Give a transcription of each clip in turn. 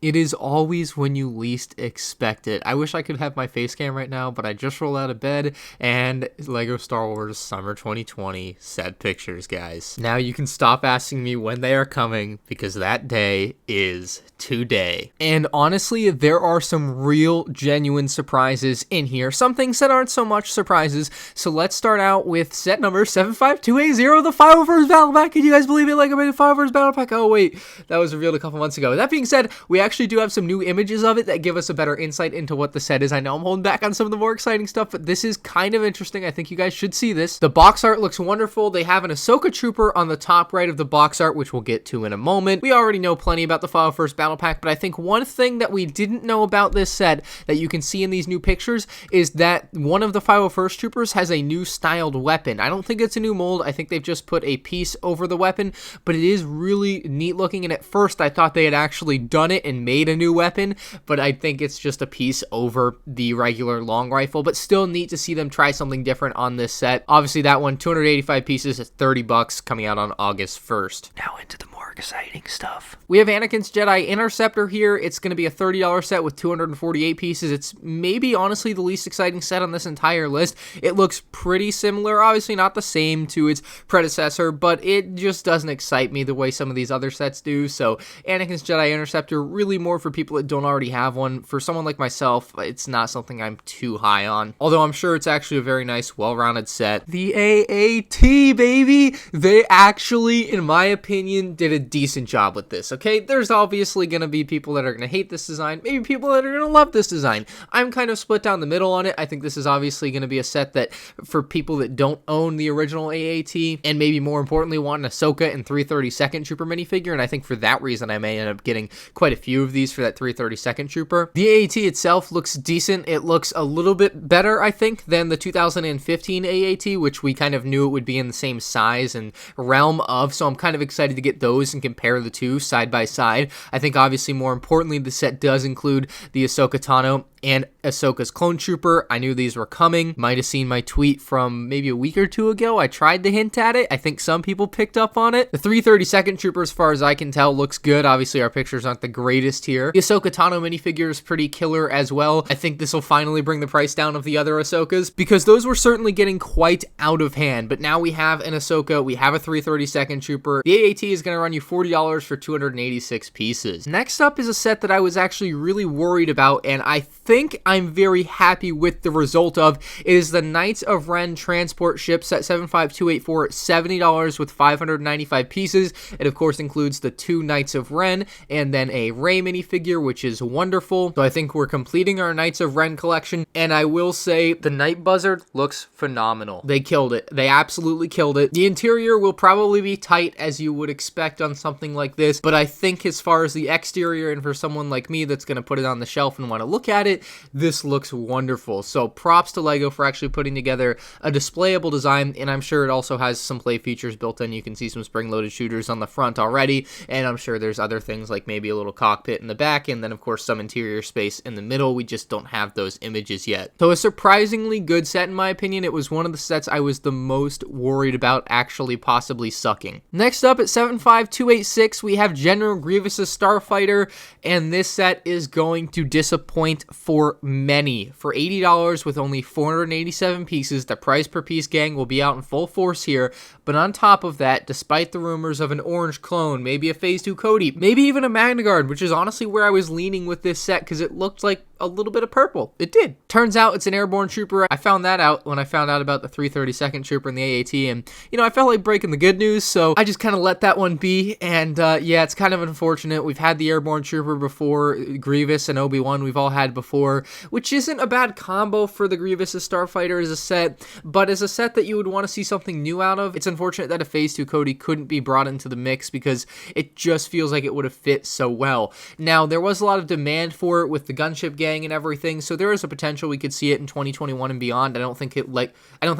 It is always when you least expect it. I wish I could have my face cam right now, but I just rolled out of bed and Lego Star Wars Summer 2020 set pictures, guys. Now you can stop asking me when they are coming because that day is today. And honestly, there are some real genuine surprises in here. Some things that aren't so much surprises. So let's start out with set number 75280, the 501st Battle Pack. Can you guys believe it? Lego made a 501st Battle Pack. Oh wait, that was revealed a couple months ago. That being said, we actually do have some new images of it that give us a better insight into what the set is. I know I'm holding back on some of the more exciting stuff, but this is kind of interesting. I think you guys should see this. The box art looks wonderful. They have an AHSOKA trooper on the top right of the box art, which we'll get to in a moment. We already know plenty about the 501st Battle Pack, but I think one thing that we didn't know about this set that you can see in these new pictures is that one of the 501st troopers has a new styled weapon. I don't think it's a new mold. I think they've just put a piece over the weapon, but it is really neat looking, and at first I thought they had actually done it and made a new weapon, but I think it's just a piece over the regular long rifle, but still neat to see them try something different on this set. Obviously that one, 285 pieces at $30, coming out on August 1st. Now into the more exciting stuff. We have Anakin's Jedi Interceptor here. It's going to be a $30 set with 248 pieces. It's maybe honestly the least exciting set on this entire list. It looks pretty similar, obviously not the same to its predecessor, but it just doesn't excite me the way some of these other sets do. So Anakin's Jedi Interceptor, really more for people that don't already have one. For someone like myself, it's not something I'm too high on, although I'm sure it's actually a very nice, well-rounded set. The AAT Baby, they actually, in my opinion, did a decent job with this, okay? There's obviously going to be people that are going to hate this design, maybe people that are going to love this design. I'm kind of split down the middle on it. I think this is obviously going to be a set that, for people that don't own the original AAT, and maybe more importantly want an AHSOKA and 332nd Trooper minifigure, and I think for that reason I may end up getting quite a few of these for that 332nd Trooper. The AAT itself looks decent. It looks a little bit better, I think, than the 2015 AAT, which we kind of knew it would be in the same size and realm of, so I'm kind of excited to get those and compare the two side by side. I think obviously more importantly, the set does include the Ahsoka Tano and Ahsoka's Clone Trooper. I knew these were coming. Might have seen my tweet from maybe a week or two ago. I tried to hint at it. I think some people picked up on it. The 332nd Trooper, as far as I can tell, looks good. Obviously, our pictures aren't the greatest here. The Ahsoka Tano minifigure is pretty killer as well. I think this will finally bring the price down of the other Ahsokas, because those were certainly getting quite out of hand. But now we have an Ahsoka, we have a 332nd Trooper. The AAT is going to run you $40 for 286 pieces. Next up is a set that I was actually really worried about, and I think I'm very happy with the result of. It is the Knights of Ren Transport ship set 75284 at $70 with 595 pieces. It of course includes the two Knights of Ren and then a Rey minifigure, which is wonderful. So I think we're completing our Knights of Ren collection, and I will say the Night Buzzard looks phenomenal. They killed it. They absolutely killed it. The interior will probably be tight, as you would expect on something like this, but I think as far as the exterior, and for someone like me that's going to put it on the shelf and want to look at it, this looks wonderful. So props to Lego for actually putting together a displayable design, and I'm sure it also has some play features built in. You can see some spring-loaded shooters on the front already, and I'm sure there's other things like maybe a little cockpit in the back, and then of course some interior space in the middle. We just don't have those images yet. So a surprisingly good set in my opinion. It was one of the sets I was the most worried about actually possibly sucking. Next up at 75286, we have General Grievous Starfighter, and this set is going to disappoint for many. For $80 with only 487 pieces, the price per piece, gang, will be out in full force here. But on top of that, despite the rumors of an orange clone, maybe a Phase 2 Cody, maybe even a Magna Guard, which is honestly where I was leaning with this set because it looked like a little bit of purple. It did. Turns out it's an airborne trooper. I found that out when I found out about the 332nd Trooper and the AAT, and I felt like breaking the good news, so I just kind of let that one be. And yeah, it's kind of unfortunate. We've had the airborne trooper before, Grievous and Obi-Wan we've all had before, which isn't a bad combo for the Grievous Starfighter as a set, but as a set that you would want to see something new out of. It's unfortunate that a Phase 2 Cody couldn't be brought into the mix because it just feels like it would have fit so well. Now, there was a lot of demand for it with the gunship gang and everything, so there is a potential we could see it in 2021 and beyond. I don't think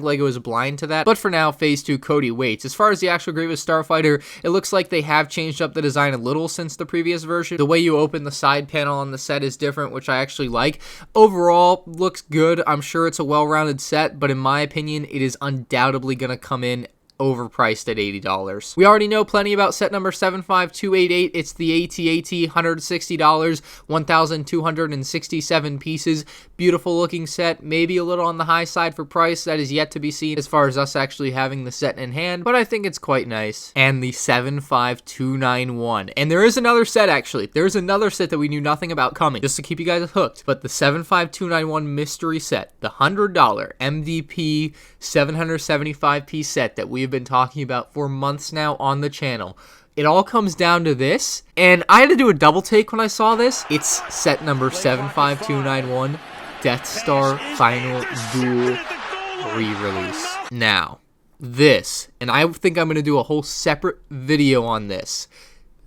Lego is blind to that, but for now, Phase 2 Cody waits. As far as the actual Grievous Starfighter, it looks like they have changed up the design a little since the previous version. The way you open the side panel on the set is different, which I actually like. Overall, looks good. I'm sure it's a well-rounded set, but in my opinion, it is undoubtedly going to come in overpriced at $80. We already know plenty about set number 75288. It's the AT-AT, $160, 1,267 pieces. Beautiful looking set, maybe a little on the high side for price. That is yet to be seen as far as us actually having the set in hand, but I think it's quite nice. And the 75291. And there is another set actually. There's another set that we knew nothing about coming, just to keep you guys hooked. But the 75291 mystery set, the $100 MDP 775 piece set that we have been talking about for months now on the channel. It all comes down to this, and I had to do a double take when I saw this. It's set number 75291, Death Star Final Duel re-release. Now, this, and I think I'm going to do a whole separate video on this.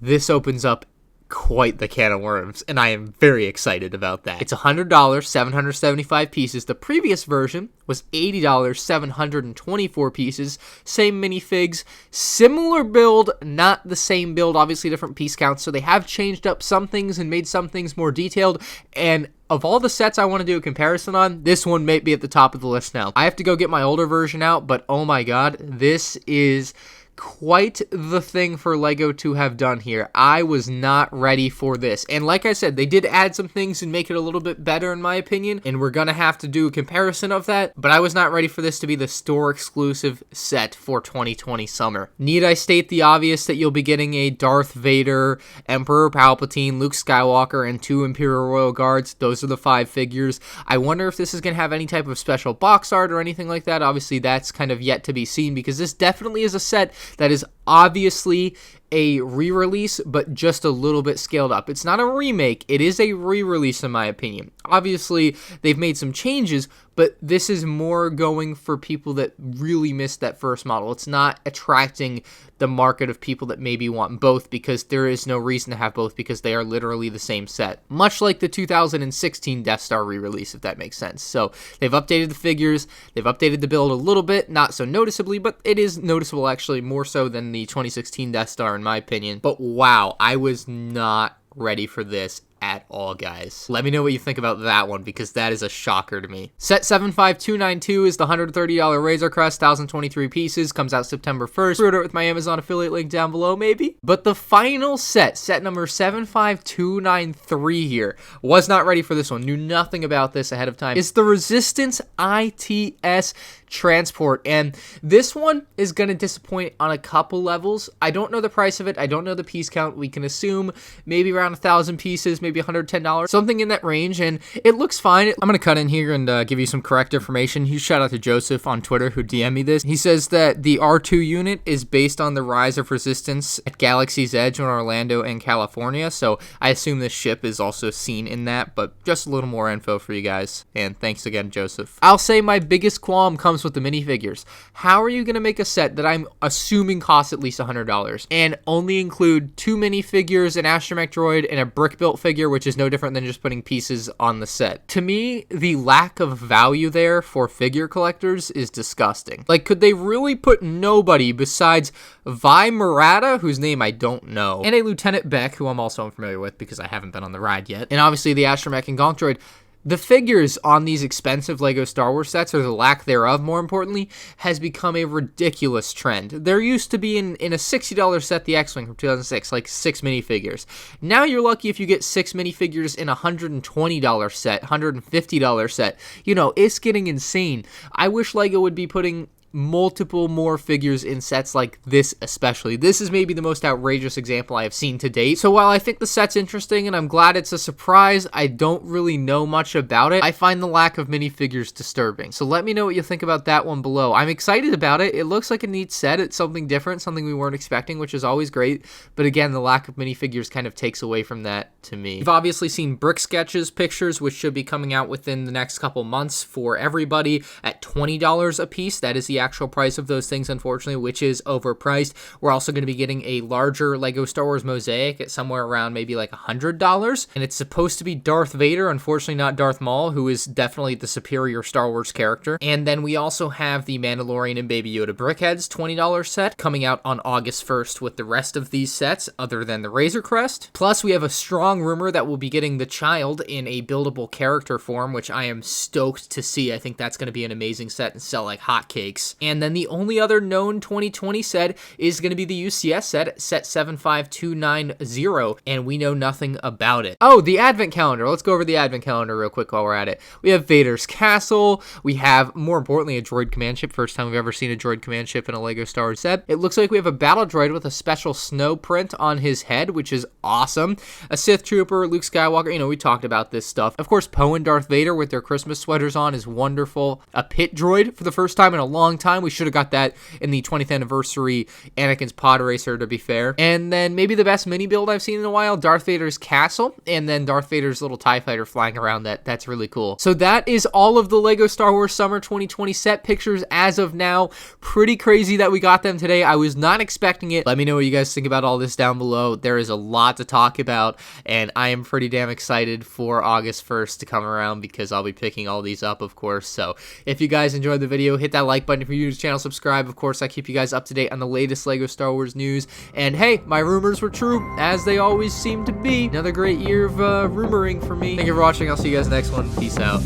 This opens up quite the can of worms, and I am very excited about that. It's $100, 775 pieces. The previous version was $80, 724 pieces. Same minifigs, similar build, not the same build, obviously different piece counts, so they have changed up some things and made some things more detailed, and of all the sets I want to do a comparison on, this one may be at the top of the list now. I have to go get my older version out, but oh my god, this is quite the thing for LEGO to have done here. I was not ready for this. And like I said, they did add some things and make it a little bit better in my opinion, and we're gonna have to do a comparison of that, but I was not ready for this to be the store exclusive set for 2020 summer. Need I state the obvious that you'll be getting a Darth Vader, Emperor Palpatine, Luke Skywalker, and 2 Imperial Royal Guards. Those are the 5 figures. I wonder if this is gonna have any type of special box art or anything like that. Obviously that's kind of yet to be seen, because this definitely is a set that is obviously a re-release, but just a little bit scaled up. It's not a remake, it is a re-release in my opinion. Obviously, they've made some changes, but this is more going for people that really missed that first model. It's not attracting the market of people that maybe want both, because there is no reason to have both, because they are literally the same set. Much like the 2016 Death Star re-release, if that makes sense. So they've updated the figures, they've updated the build a little bit, not so noticeably, but it is noticeable actually, more so than the 2016 Death Star in my opinion. But wow, I was not ready for this at all, guys. Let me know what you think about that one, because that is a shocker to me. Set 75292 is the $130 Razor Crest, 1,023 pieces, comes out September 1st. Order it with my Amazon affiliate link down below, maybe. But the final set, set number 75293 here, was not ready for this one, knew nothing about this ahead of time, is the Resistance ITS Transport, and this one is going to disappoint on a couple levels. I don't know the price of it, I don't know the piece count. We can assume maybe around 1,000 pieces, maybe $110, something in that range, and it looks fine. I'm going to cut in here and give you some correct information. Huge shout out to Joseph on Twitter who DM'd me this. He says that the R2 unit is based on the Rise of Resistance at Galaxy's Edge in Orlando and California, so I assume this ship is also seen in that, but just a little more info for you guys, and thanks again, Joseph. I'll say my biggest qualm comes with the minifigures. How are you going to make a set that I'm assuming costs at least $100 and only include 2 minifigures, an astromech droid, and a brick-built figure, which is no different than just putting pieces on the set? To me, the lack of value there for figure collectors is disgusting. Like, could they really put nobody besides Vi Murata, whose name I don't know, and a Lieutenant Beck, who I'm also unfamiliar with because I haven't been on the ride yet, and obviously the astromech and gonk droid? The figures on these expensive LEGO Star Wars sets, or the lack thereof more importantly, has become a ridiculous trend. There used to be in a $60 set, the X-Wing from 2006, like 6 minifigures. Now you're lucky if you get 6 minifigures in a $120 set, $150 set. You know, it's getting insane. I wish LEGO would be putting multiple more figures in sets like this especially. This is maybe the most outrageous example I have seen to date. So while I think the set's interesting and I'm glad it's a surprise, I don't really know much about it. I find the lack of minifigures disturbing. So let me know what you think about that one below. I'm excited about it. It looks like a neat set. It's something different, something we weren't expecting, which is always great. But again, the lack of minifigures kind of takes away from that to me. You've obviously seen brick sketches pictures, which should be coming out within the next couple months for everybody at $20 a piece. That is the actual price of those things, unfortunately, which is overpriced. We're also going to be getting a larger LEGO Star Wars mosaic at somewhere around maybe like $100, and it's supposed to be Darth Vader, unfortunately not Darth Maul, who is definitely the superior Star Wars character. And then we also have the Mandalorian and Baby Yoda brickheads $20 set coming out on August 1st with the rest of these sets other than the Razor Crest. Plus we have a strong rumor that we'll be getting the child in a buildable character form, which I am stoked to see. I think that's going to be an amazing set and sell like hotcakes. course. And then the only other known 2020 set is going to be the UCS set 75290, and we know nothing about it. Oh, the advent calendar. Let's go over the advent calendar real quick while we're at it. We have Vader's castle. We have, more importantly, a droid command ship. First time we've ever seen a droid command ship in a LEGO Star Wars set. It looks like we have a battle droid with a special snow print on his head, which is awesome. A Sith trooper, Luke Skywalker. You know, we talked about this stuff. Of course, Poe and Darth Vader with their Christmas sweaters on is wonderful. A pit droid for the first time in a long time. We should have got that in the 20th anniversary Anakin's pod racer, to be fair. And then maybe the best mini build I've seen in a while, Darth Vader's castle, and then Darth Vader's little TIE fighter flying around. That's really cool. So that is all of the LEGO Star Wars Summer 2020 set pictures as of now. Pretty crazy that we got them today. I was not expecting it. Let me know what you guys think about all this down below. There is a lot to talk about, and I am pretty damn excited for August 1st to come around because I'll be picking all these up, of course. So if you guys enjoyed the video, hit that like button. If you're new to the channel, subscribe. Of course, I keep you guys up to date on the latest LEGO Star Wars news. And hey, my rumors were true, as they always seem to be. Another great year of rumoring for me. Thank you for watching. I'll see you guys next one. Peace out.